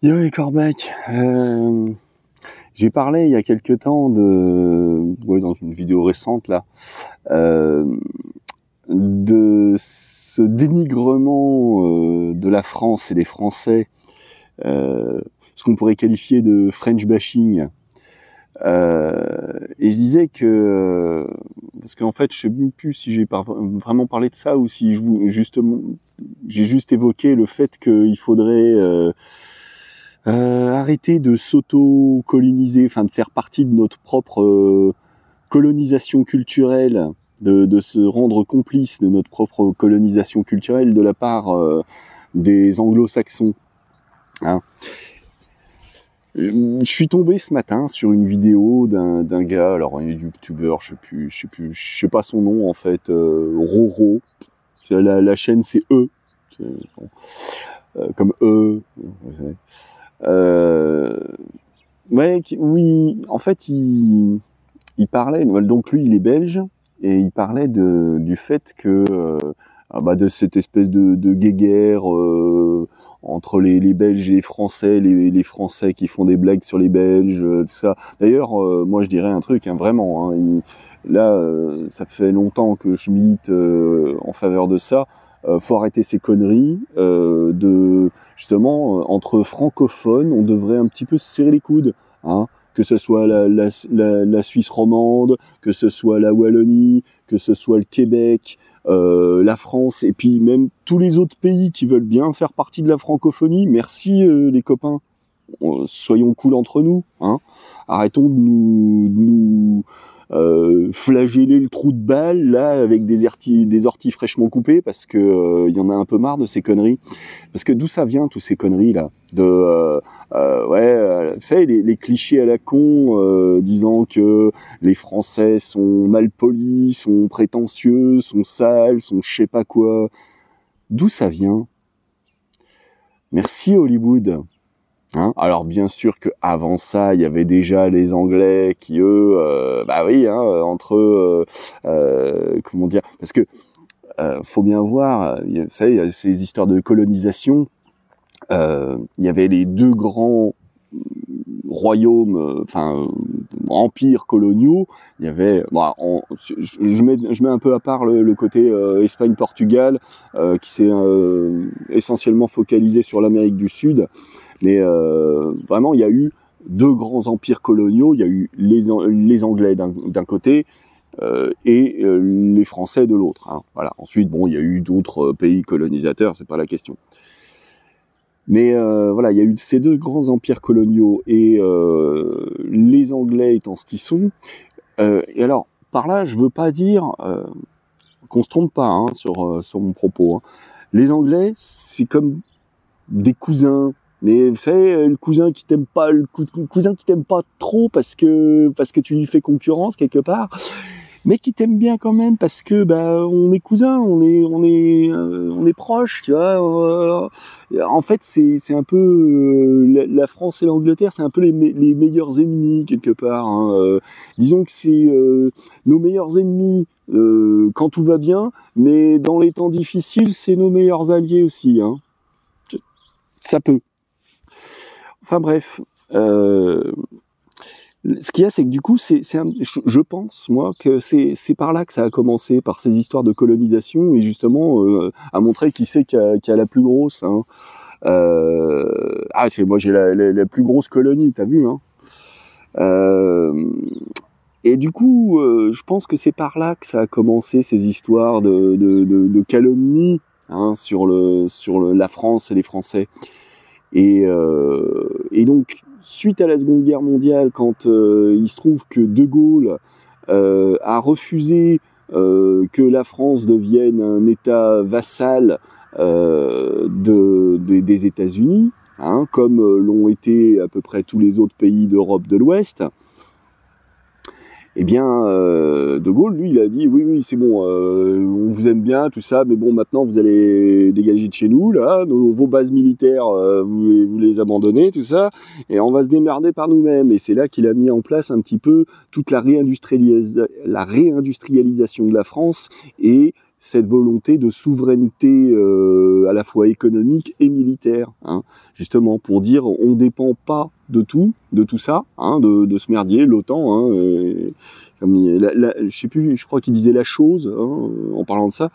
Yo les Corbac, j'ai parlé il y a quelque temps dans une vidéo récente là, de ce dénigrement de la France et des Français, ce qu'on pourrait qualifier de French bashing. Et je disais que, parce qu'en fait, je sais même plus si j'ai vraiment parlé de ça ou si j'ai juste évoqué le fait qu'il faudrait arrêter de s'auto-coloniser, enfin de faire partie de notre propre colonisation culturelle, de se rendre complice de notre propre colonisation culturelle de la part des anglo-saxons. Hein. Je suis tombé ce matin sur une vidéo d'un gars, alors un youtubeur, je sais pas son nom en fait, Roro. La chaîne c'est comme oui, en fait il parlait, donc lui il est belge et il parlait du fait que de cette espèce de guéguerre entre les Belges et les Français, les Français qui font des blagues sur les Belges, tout ça. D'ailleurs, moi je dirais un truc, hein, vraiment. Hein, ça fait longtemps que je milite en faveur de ça. Faut arrêter ces conneries. Justement, entre francophones, on devrait un petit peu se serrer les coudes. Hein, que ce soit la Suisse romande, que ce soit la Wallonie, que ce soit le Québec, la France, et puis même tous les autres pays qui veulent bien faire partie de la francophonie. Merci les copains, soyons cool entre nous. Hein. Arrêtons de nous flageller le trou de balle là avec des orties fraîchement coupées, parce que y en a un peu marre de ces conneries. Parce que d'où ça vient tous ces conneries là, vous savez les clichés à la con disant que les Français sont mal polis, sont prétentieux, sont sales, sont je sais pas quoi. D'où ça vient? Merci Hollywood. Hein, alors bien sûr que avant ça, il y avait déjà les Anglais qui eux, comment dire, parce que faut bien voir, vous savez, il y a ces histoires de colonisation. Il y avait les deux grands royaumes, empires coloniaux. Il y avait, je mets un peu à part le côté Espagne-Portugal, qui s'est essentiellement focalisé sur l'Amérique du Sud. Mais vraiment, il y a eu deux grands empires coloniaux. Il y a eu les Anglais d'un côté et les Français de l'autre. Hein. Voilà. Ensuite, il y a eu d'autres pays colonisateurs, c'est pas la question. Mais il y a eu ces deux grands empires coloniaux et les Anglais étant ce qu'ils sont. Et alors, par là, je veux pas dire qu'on se trompe pas sur mon propos. Hein. Les Anglais, c'est comme des cousins. Mais vous savez, le cousin qui t'aime pas trop parce que tu lui fais concurrence quelque part, mais qui t'aime bien quand même parce que on est cousins, on est proches, tu vois. En fait, c'est un peu la France et l'Angleterre, c'est un peu les meilleurs ennemis quelque part. Hein. Disons que c'est nos meilleurs ennemis quand tout va bien, mais dans les temps difficiles, c'est nos meilleurs alliés aussi. Hein. Ça peut. Enfin bref, ce qu'il y a, c'est que du coup, je pense, moi, que c'est par là que ça a commencé, par ces histoires de colonisation, et justement, à montrer qui c'est qui a la plus grosse. Hein. Moi j'ai la plus grosse colonie, t'as vu, hein. Et du coup, je pense que c'est par là que ça a commencé, ces histoires de calomnie, hein, sur la France et les Français. Et donc, suite à la Seconde Guerre mondiale, quand il se trouve que De Gaulle a refusé que la France devienne un État vassal des États-Unis, hein, comme l'ont été à peu près tous les autres pays d'Europe de l'Ouest, eh bien, De Gaulle, lui, il a dit oui, c'est bon, on vous aime bien, tout ça, mais bon, maintenant vous allez dégager de chez nous, là, vos bases militaires, vous les abandonnez, tout ça, et on va se démerder par nous-mêmes. Et c'est là qu'il a mis en place un petit peu toute la réindustrialisation de la France et cette volonté de souveraineté à la fois économique et militaire, hein, justement pour dire on dépend pas de tout ça, hein, de ce merdier, l'OTAN, hein, comme je sais plus, je crois qu'il disait la chose, hein, en parlant de ça.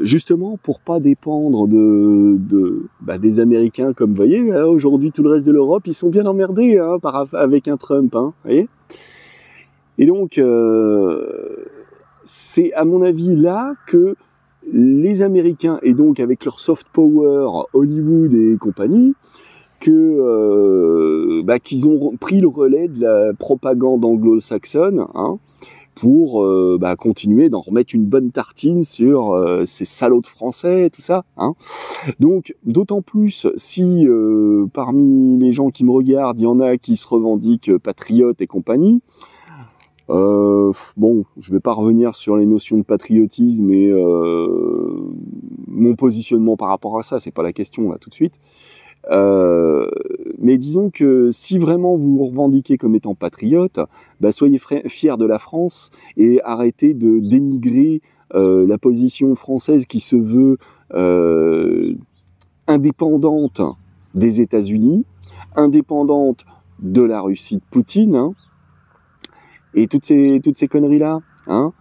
Justement pour pas dépendre des Américains, comme vous voyez, là, aujourd'hui tout le reste de l'Europe, ils sont bien emmerdés, hein, avec un Trump, hein, vous voyez. Et donc c'est à mon avis là que les Américains, et donc avec leur soft power, Hollywood et compagnie, qu'ils ont pris le relais de la propagande anglo-saxonne, hein, pour continuer d'en remettre une bonne tartine sur ces salauds de Français, tout ça, hein. Donc, d'autant plus si parmi les gens qui me regardent, il y en a qui se revendiquent patriotes et compagnie. Bon, je vais pas revenir sur les notions de patriotisme et mon positionnement par rapport à ça, c'est pas la question là tout de suite. Mais disons que si vraiment vous vous revendiquez comme étant patriote, soyez fiers de la France et arrêtez de dénigrer la position française qui se veut indépendante des États-Unis, indépendante de la Russie de Poutine, hein, et toutes ces conneries-là, hein.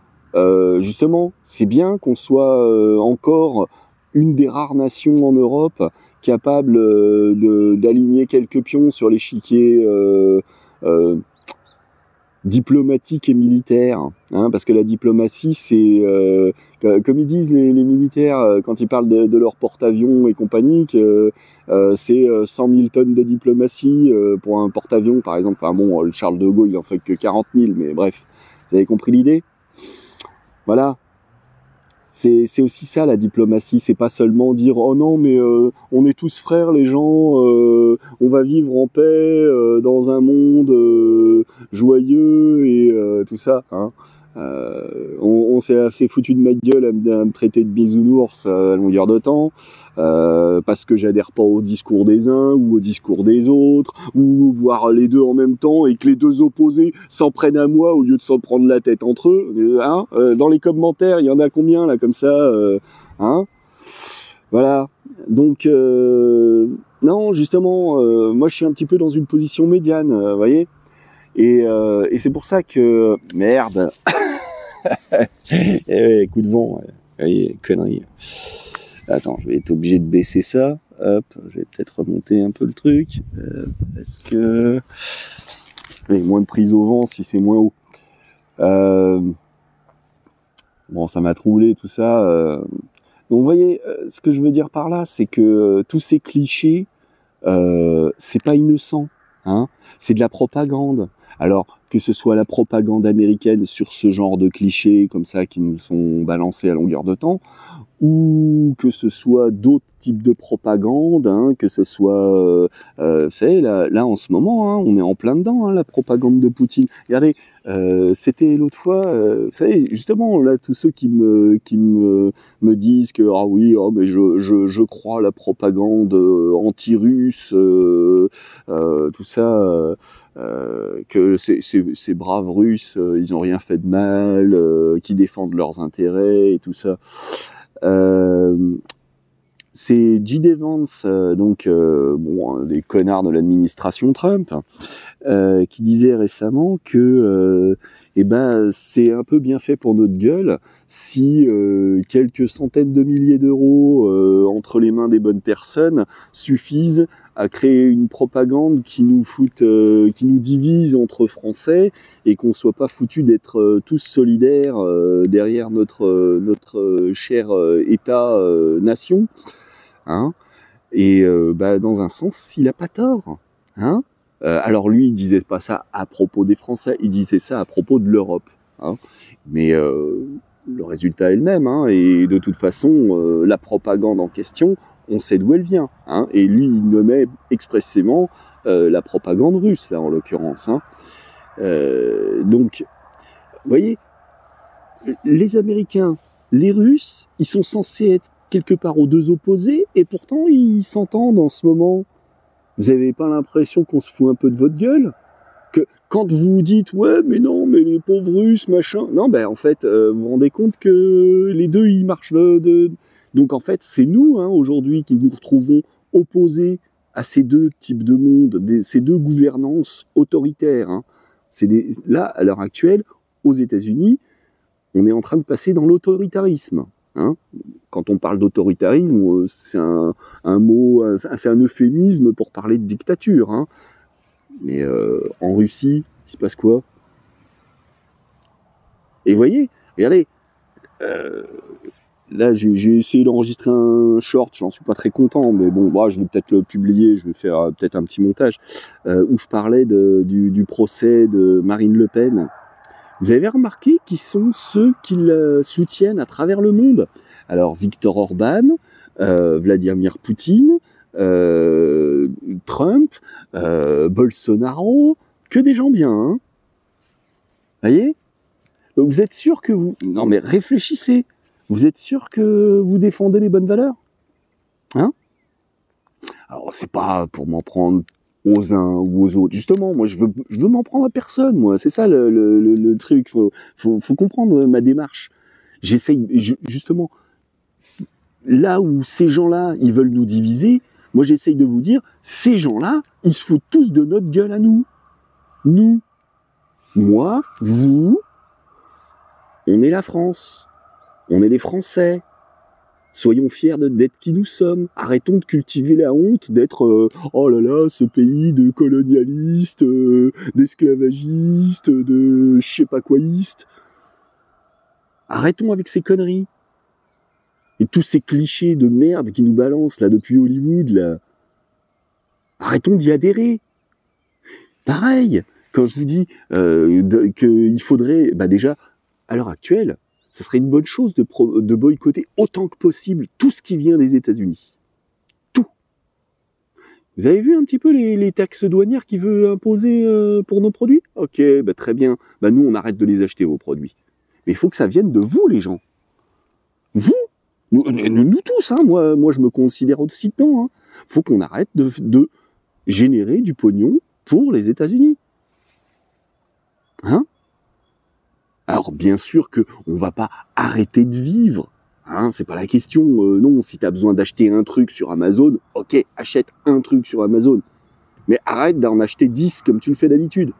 Justement, c'est bien qu'on soit encore une des rares nations en Europe capable d'aligner quelques pions sur l'échiquier diplomatique et militaire, hein, parce que la diplomatie, c'est comme ils disent les militaires quand ils parlent de leur porte-avions et compagnie, que c'est 100 000 tonnes de diplomatie pour un porte-avions, par exemple. Enfin bon, le Charles de Gaulle, il en fait que 40 000, mais bref, vous avez compris l'idée. Voilà. C'est aussi ça la diplomatie, c'est pas seulement dire oh non mais on est tous frères les gens, on va vivre en paix dans un monde joyeux et tout ça, hein. On s'est assez foutu de ma gueule à me traiter de bisounours à longueur de temps parce que j'adhère pas au discours des uns ou au discours des autres, ou voir les deux en même temps et que les deux opposés s'en prennent à moi au lieu de s'en prendre la tête entre eux, hein. Dans les commentaires il y en a combien là comme ça, hein, voilà. Donc non, justement moi je suis un petit peu dans une position médiane, vous voyez, et c'est pour ça que merde. Coup de vent, connerie. Attends, je vais être obligé de baisser ça. Hop, je vais peut-être remonter un peu le truc. Est-ce que... moins de prise au vent si c'est moins haut. Bon, ça m'a troublé tout ça. Donc vous voyez, ce que je veux dire par là, c'est que tous ces clichés, c'est pas innocent, hein. C'est de la propagande. Alors, que ce soit la propagande américaine sur ce genre de clichés comme ça qui nous sont balancés à longueur de temps, ou que ce soit d'autres types de propagande, hein, que ce soit, vous savez, là en ce moment, hein, on est en plein dedans, hein, la propagande de Poutine. Regardez, c'était l'autre fois, vous savez, justement, là, tous ceux qui me disent que ah oui, oh, mais je crois à la propagande anti-russe, tout ça, que ces braves Russes, ils ont rien fait de mal, qui défendent leurs intérêts et tout ça. C'est J.D. Vance, donc un des connards de l'administration Trump, qui disait récemment que c'est un peu bien fait pour notre gueule si quelques centaines de milliers d'euros entre les mains des bonnes personnes suffisent à créer une propagande qui nous divise entre Français et qu'on soit pas foutu d'être tous solidaires derrière notre cher État nation, hein. Et dans un sens, il a pas tort, hein. Alors lui, il disait pas ça à propos des Français, il disait ça à propos de l'Europe, hein. Mais le résultat est le même, hein. Et de toute façon, la propagande en question, on sait d'où elle vient, hein. Et lui, il nommait expressément la propagande russe, là, en l'occurrence, hein. Donc, vous voyez, les Américains, les Russes, ils sont censés être quelque part aux deux opposés, et pourtant, ils s'entendent en ce moment. Vous avez pas l'impression qu'on se fout un peu de votre gueule? Que quand vous dites, ouais, mais non, mais les pauvres Russes, machin. Non, ben en fait, vous vous rendez compte que les deux, ils marchent Donc en fait, c'est nous, hein, aujourd'hui, qui nous retrouvons opposés à ces deux types de monde, ces deux gouvernances autoritaires. Hein. Là, à l'heure actuelle, aux États-Unis, on est en train de passer dans l'autoritarisme. Hein. Quand on parle d'autoritarisme, c'est un mot, c'est un euphémisme pour parler de dictature. Hein. Mais en Russie, il se passe quoi? Et vous voyez, regardez, là j'ai essayé d'enregistrer un short, j'en suis pas très content, mais bon, bah, je vais peut-être le publier, je vais faire peut-être un petit montage, où je parlais du procès de Marine Le Pen. Vous avez remarqué qui sont ceux qui la soutiennent à travers le monde? Alors Viktor Orban, Vladimir Poutine, Trump, Bolsonaro, que des gens bien, hein. Voyez? Vous êtes sûr que vous... Non mais réfléchissez. Vous êtes sûr que vous défendez les bonnes valeurs? Hein? Alors c'est pas pour m'en prendre aux uns ou aux autres. Justement, moi je veux m'en prendre à personne, moi. C'est ça le truc. Faut comprendre ma démarche. J'essaye, justement, là où ces gens-là, ils veulent nous diviser, moi j'essaye de vous dire, ces gens-là, ils se foutent tous de notre gueule à nous. Nous. Moi, vous, on est la France. On est les Français. Soyons fiers d'être qui nous sommes. Arrêtons de cultiver la honte d'être oh là là, ce pays de colonialistes, d'esclavagistes, de je sais pas quoisistes. Arrêtons avec ces conneries. Et tous ces clichés de merde qui nous balancent là depuis Hollywood là. Arrêtons d'y adhérer. Pareil, quand je vous dis qu'il faudrait, bah déjà, à l'heure actuelle, ce serait une bonne chose de boycotter autant que possible tout ce qui vient des États-Unis. Tout. Vous avez vu un petit peu les taxes douanières qu'il veut imposer pour nos produits? Ok, bah très bien. Bah nous, on arrête de les acheter, vos produits. Mais il faut que ça vienne de vous, les gens. Vous, nous tous, hein. Moi, je me considère aussi dedans. Hein. Faut qu'on arrête de générer du pognon pour les États-Unis. Hein? Alors bien sûr que on va pas arrêter de vivre, hein, c'est pas la question. Non, si t'as besoin d'acheter un truc sur Amazon, ok, achète un truc sur Amazon, mais arrête d'en acheter 10 comme tu le fais d'habitude.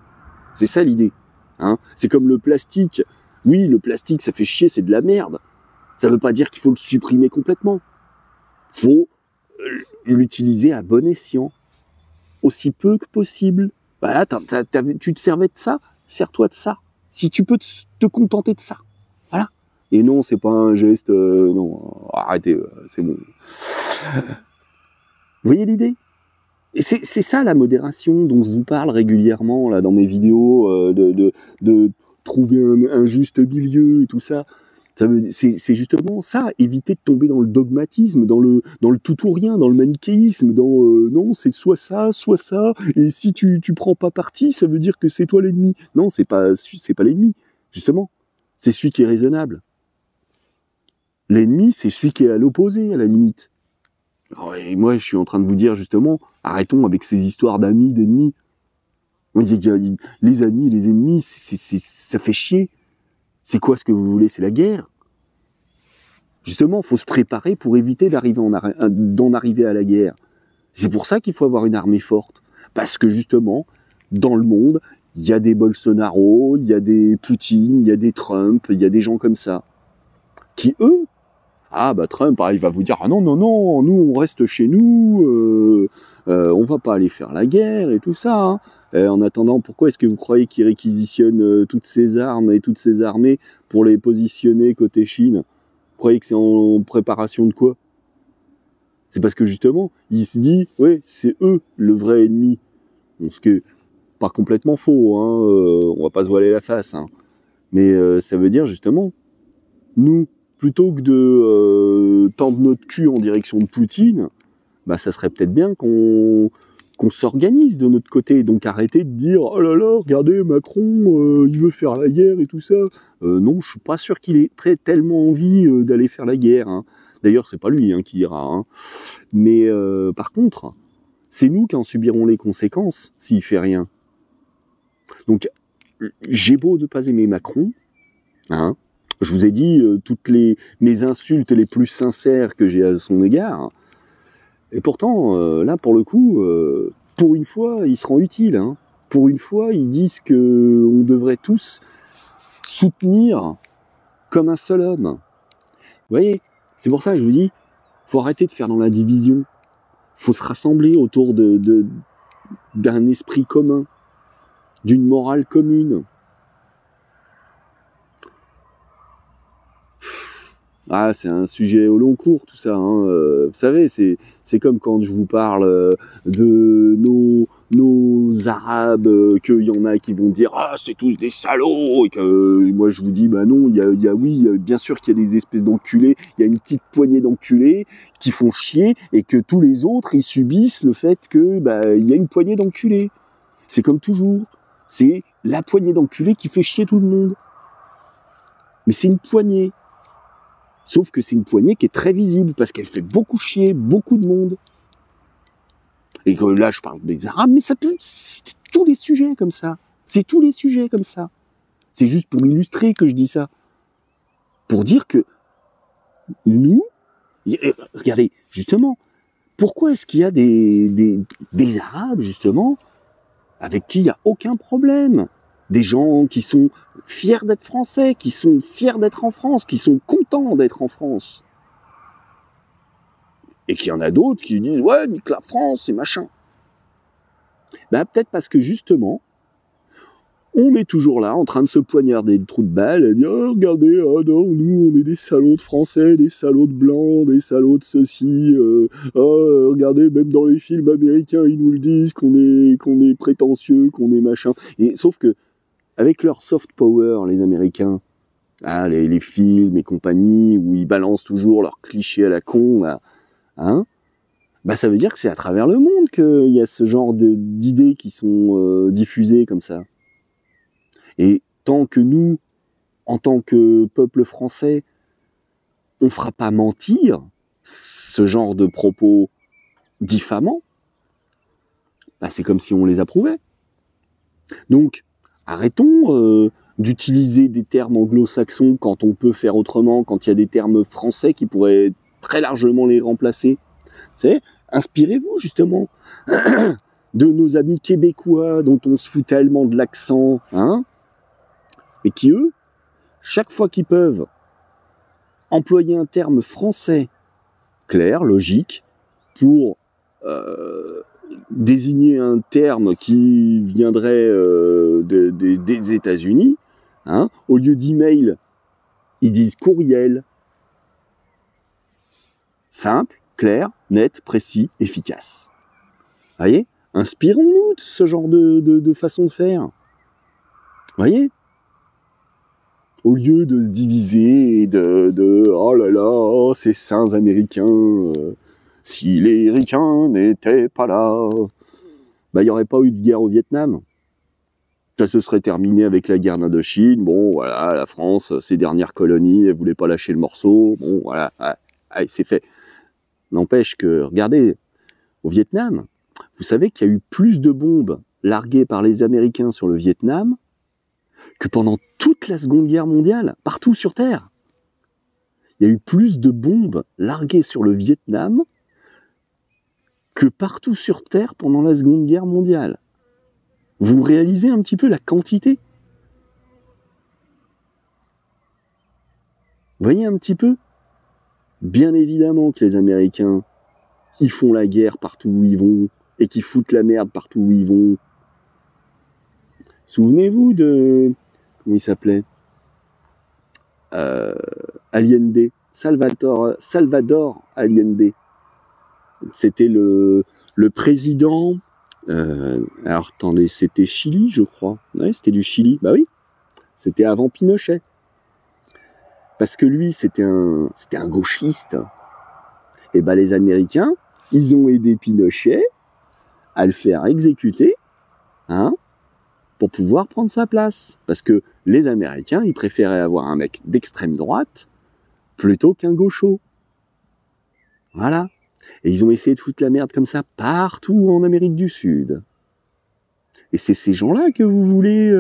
C'est ça l'idée. Hein. C'est comme le plastique. Oui, le plastique, ça fait chier, c'est de la merde. Ça veut pas dire qu'il faut le supprimer complètement. Faut l'utiliser à bon escient, aussi peu que possible. Voilà, tu te servais de ça, sers-toi de ça. Si tu peux te contenter de ça. Voilà. Et non, c'est pas un geste... non, arrêtez, c'est bon. Vous voyez l'idée? Et c'est ça la modération dont je vous parle régulièrement là dans mes vidéos, de trouver un juste milieu et tout ça. C'est justement ça, éviter de tomber dans le dogmatisme, dans le tout ou rien, dans le manichéisme, dans non, c'est soit ça, et si tu prends pas parti, ça veut dire que c'est toi l'ennemi. Non, c'est pas l'ennemi, justement. C'est celui qui est raisonnable. L'ennemi, c'est celui qui est à l'opposé, à la limite. Alors, et moi, je suis en train de vous dire, justement, arrêtons avec ces histoires d'amis, d'ennemis. Les amis, les ennemis, ça fait chier. C'est quoi ce que vous voulez? C'est la guerre. Justement, il faut se préparer pour éviter d'en arriver à la guerre. C'est pour ça qu'il faut avoir une armée forte. Parce que justement, dans le monde, il y a des Bolsonaro, il y a des Poutine, il y a des Trump, il y a des gens comme ça. Qui, eux, ah bah Trump, il va vous dire, ah non, nous on reste chez nous, on va pas aller faire la guerre et tout ça. Hein. En attendant, pourquoi est-ce que vous croyez qu'il réquisitionne toutes ces armes et toutes ces armées pour les positionner côté Chine? Vous croyez que c'est en préparation de quoi? C'est parce que justement, il se dit, ouais, c'est eux le vrai ennemi. Bon, ce qui est pas complètement faux, hein, on va pas se voiler la face. Hein. Mais ça veut dire justement, nous, plutôt que de tendre notre cul en direction de Poutine, bah ça serait peut-être bien qu'on s'organise de notre côté, donc arrêtez de dire oh là là, regardez Macron, il veut faire la guerre et tout ça. Non, je suis pas sûr qu'il ait tellement envie d'aller faire la guerre. Hein. D'ailleurs, c'est pas lui qui ira. Hein. Mais par contre, c'est nous qui en subirons les conséquences s'il fait rien. Donc j'ai beau ne pas aimer Macron, hein, je vous ai dit toutes mes insultes les plus sincères que j'ai à son égard, et pourtant, là, pour le coup, pour une fois, il se rend utile, hein. Pour une fois, ils disent que on devrait tous soutenir comme un seul homme. Vous voyez, c'est pour ça que je vous dis, faut arrêter de faire dans la division. Faut se rassembler autour d'un esprit commun, d'une morale commune. Ah, c'est un sujet au long cours, tout ça. Hein. Vous savez, c'est comme quand je vous parle de nos Arabes, qu'il y en a qui vont dire ah c'est tous des salauds, et que moi je vous dis bah non, oui, bien sûr qu'il y a des espèces d'enculés, il y a une petite poignée d'enculés qui font chier, et que tous les autres ils subissent le fait que bah il y a une poignée d'enculés. C'est comme toujours, c'est la poignée d'enculés qui fait chier tout le monde. Mais c'est une poignée. Sauf que c'est une poignée qui est très visible, parce qu'elle fait beaucoup chier, beaucoup de monde. Et que là, je parle des Arabes, mais ça peut... C'est tous les sujets comme ça. C'est tous les sujets comme ça. C'est juste pour illustrer que je dis ça. Pour dire que nous... Regardez, justement, pourquoi est-ce qu'il y a des Arabes, justement, avec qui il n'y a aucun problème ? Des gens qui sont fiers d'être français, qui sont fiers d'être en France, qui sont contents d'être en France. Et qu'il y en a d'autres qui disent « Ouais, nique la France, c'est machin ». Ben, peut-être parce que justement, on est toujours là, en train de se poignarder le trou de balle, et dire oh, « Regardez, oh non, nous, on est des salauds de Français, des salauds de Blancs, des salauds de ceci. Regardez, même dans les films américains, ils nous le disent, qu'on est prétentieux, qu'on est machin. » Et sauf que, avec leur soft power, les Américains, les films et compagnie, où ils balancent toujours leurs clichés à la con, là, hein, bah ça veut dire que c'est à travers le monde qu'il y a ce genre d'idées qui sont diffusées comme ça. Et tant que nous, en tant que peuple français, on ne fera pas mentir ce genre de propos diffamants, bah c'est comme si on les approuvait. Donc, arrêtons d'utiliser des termes anglo-saxons quand on peut faire autrement, quand il y a des termes français qui pourraient très largement les remplacer. Vous savez, inspirez-vous justement de nos amis québécois dont on se fout tellement de l'accent, hein, et qui, eux, chaque fois qu'ils peuvent employer un terme français clair, logique, pour désigner un terme qui viendrait des États-Unis, hein, au lieu d'email, ils disent courriel. Simple, clair, net, précis, efficace. Vous voyez ? Inspirons-nous de ce genre de façon de faire. Vous voyez ? Au lieu de se diviser oh là là, oh, ces saints américains, si les ricains n'étaient pas là, bah il n'y aurait pas eu de guerre au Vietnam. Ça se serait terminé avec la guerre d'Indochine. Bon, voilà, la France, ses dernières colonies, elle voulait pas lâcher le morceau. Bon, voilà, allez, c'est fait. N'empêche que, regardez, au Vietnam, vous savez qu'il y a eu plus de bombes larguées par les Américains sur le Vietnam que pendant toute la Seconde Guerre mondiale, partout sur Terre. Il y a eu plus de bombes larguées sur le Vietnam que partout sur Terre pendant la Seconde Guerre mondiale. Vous réalisez un petit peu la quantité ? Vous voyez un petit peu ? Bien évidemment que les Américains, ils font la guerre partout où ils vont, et qu'ils foutent la merde partout où ils vont. Souvenez-vous de... Comment il s'appelait ? Allende. Salvador Allende. C'était le président... alors attendez, c'était Chili, je crois. Ouais, c'était du Chili. Bah oui, c'était avant Pinochet. Parce que lui, c'était un gauchiste. Et bah les Américains, ils ont aidé Pinochet à le faire exécuter, hein, pour pouvoir prendre sa place. Parce que les Américains, ils préféraient avoir un mec d'extrême droite plutôt qu'un gaucho. Voilà. Et ils ont essayé de foutre la merde comme ça partout en Amérique du Sud. Et c'est ces gens-là que vous voulez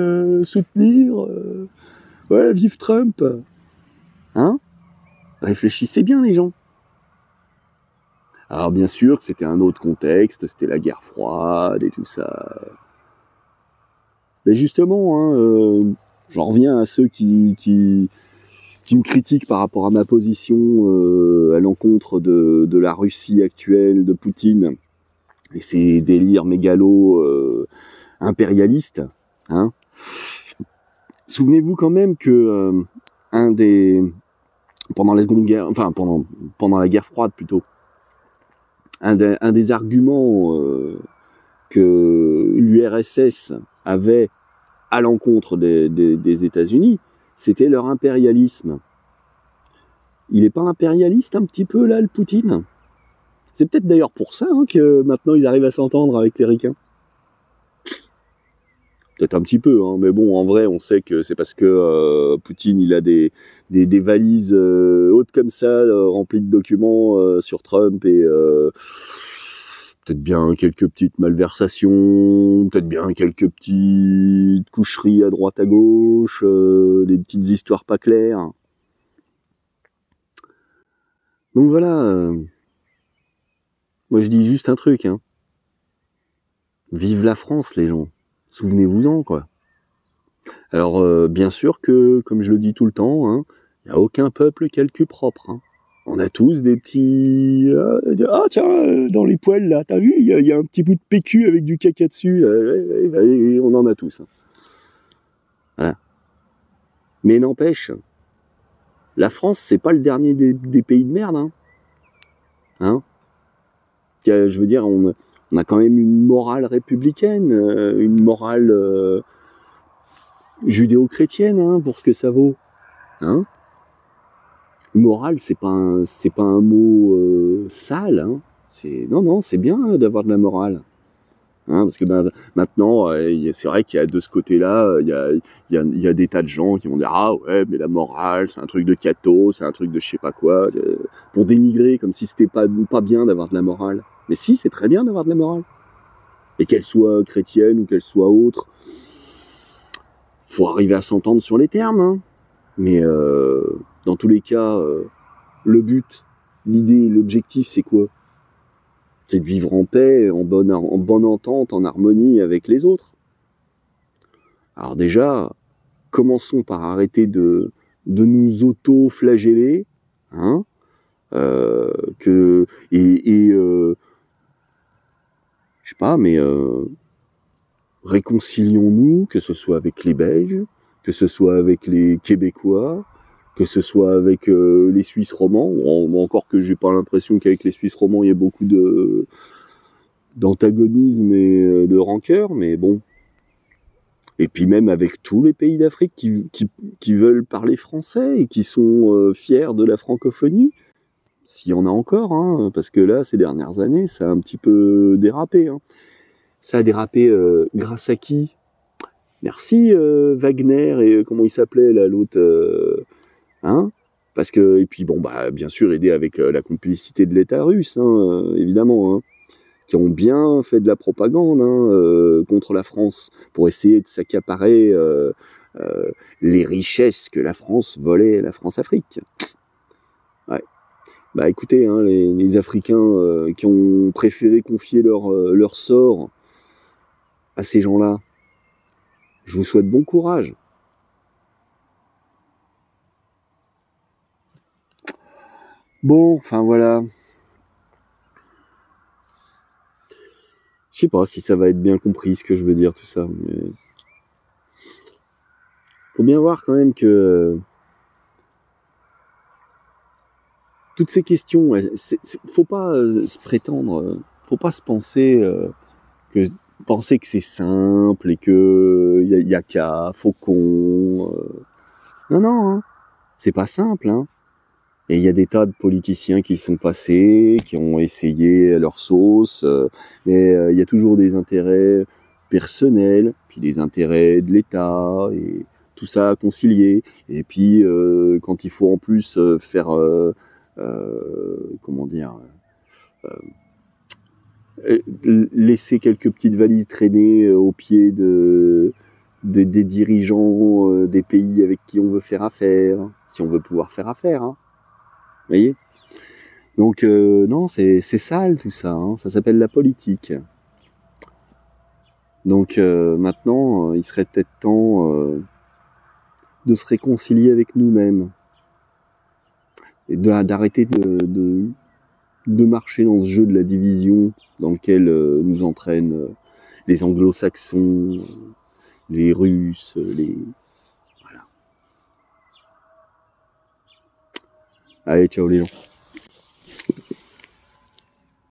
soutenir ouais, vive Trump. Hein? Réfléchissez bien, les gens. Alors bien sûr que c'était un autre contexte, c'était la guerre froide et tout ça. Mais justement, hein, j'en reviens à ceux qui me critiquent par rapport à ma position à l'encontre de la Russie actuelle, de Poutine, et ses délires mégalos impérialistes. Hein. Souvenez-vous quand même que pendant la Seconde Guerre, enfin pendant la guerre froide plutôt, un des arguments que l'URSS avait à l'encontre des États-Unis, c'était leur impérialisme. Il n'est pas impérialiste un petit peu là, le Poutine? C'est peut-être d'ailleurs pour ça hein, que maintenant ils arrivent à s'entendre avec les Ricains. Peut-être un petit peu, hein, mais bon, en vrai, on sait que c'est parce que Poutine, il a des valises hautes comme ça, remplies de documents sur Trump et peut-être bien quelques petites malversations, peut-être bien quelques petites coucheries à droite à gauche, des petites histoires pas claires. Donc voilà, moi je dis juste un truc, hein. Vive la France, les gens. Souvenez-vous-en, quoi. Alors, bien sûr que, comme je le dis tout le temps, hein, y a aucun peuple qui a le cul propre. Hein. On a tous des petits... ah tiens, dans les poêles, là, t'as vu, il y a un petit bout de PQ avec du caca dessus. On en a tous. Hein. Voilà. Mais n'empêche, la France, c'est pas le dernier des pays de merde. Hein. Je veux dire, on a quand même une morale républicaine, une morale judéo-chrétienne, hein, pour ce que ça vaut. Hein. Morale, c'est pas un mot sale. Hein. Non, c'est bien d'avoir de la morale. Hein, parce que maintenant, c'est vrai qu'il y a de ce côté-là, il y a des tas de gens qui vont dire ah ouais, mais la morale, c'est un truc de catho, c'est un truc de je sais pas quoi, pour dénigrer, comme si c'était pas bien d'avoir de la morale. Mais si, c'est très bien d'avoir de la morale. Et qu'elle soit chrétienne ou qu'elle soit autre, faut arriver à s'entendre sur les termes. Hein. Mais dans tous les cas, le but, l'idée, l'objectif, c'est quoi? C'est de vivre en paix, en bonne entente, en harmonie avec les autres. Alors déjà, commençons par arrêter de nous auto-flageller, hein, je sais pas, mais réconcilions-nous, que ce soit avec les Belges, que ce soit avec les Québécois, que ce soit avec les Suisses romands, encore que j'ai pas l'impression qu'avec les Suisses romands il y a beaucoup d'antagonisme et de rancœur, mais bon. Et puis même avec tous les pays d'Afrique qui veulent parler français et qui sont fiers de la francophonie, s'il y en a encore, hein, parce que là, ces dernières années, ça a un petit peu dérapé. Hein. Ça a dérapé grâce à qui? Merci Wagner et comment il s'appelait là l'autre hein, parce que et puis bon bah bien sûr aidé avec la complicité de l'État russe hein, évidemment hein, qui ont bien fait de la propagande hein, contre la France pour essayer de s'accaparer les richesses que la France volait à la France-Afrique. Ouais. Bah écoutez hein, les Africains qui ont préféré confier leur sort à ces gens-là, je vous souhaite bon courage. Bon, enfin voilà. Je sais pas si ça va être bien compris ce que je veux dire, tout ça, mais... Faut bien voir quand même que... Toutes ces questions, faut pas se prétendre, faut pas se penser que c'est simple et que y a qu'à Faucon. Non, hein. C'est pas simple, hein. Et il y a des tas de politiciens qui sont passés, qui ont essayé leur sauce, mais il y a toujours des intérêts personnels, puis des intérêts de l'État, et tout ça à concilier. Et puis, quand il faut en plus faire, comment dire, laisser quelques petites valises traîner au pied des dirigeants des pays avec qui on veut faire affaire, si on veut pouvoir faire affaire, hein. Vous voyez? Donc non, c'est sale tout ça, hein. Ça s'appelle la politique. Donc maintenant, il serait peut-être temps de se réconcilier avec nous-mêmes et d'arrêter de marcher dans ce jeu de la division dans lequel nous entraînent les anglo-saxons, les russes, voilà. Allez, ciao les gens.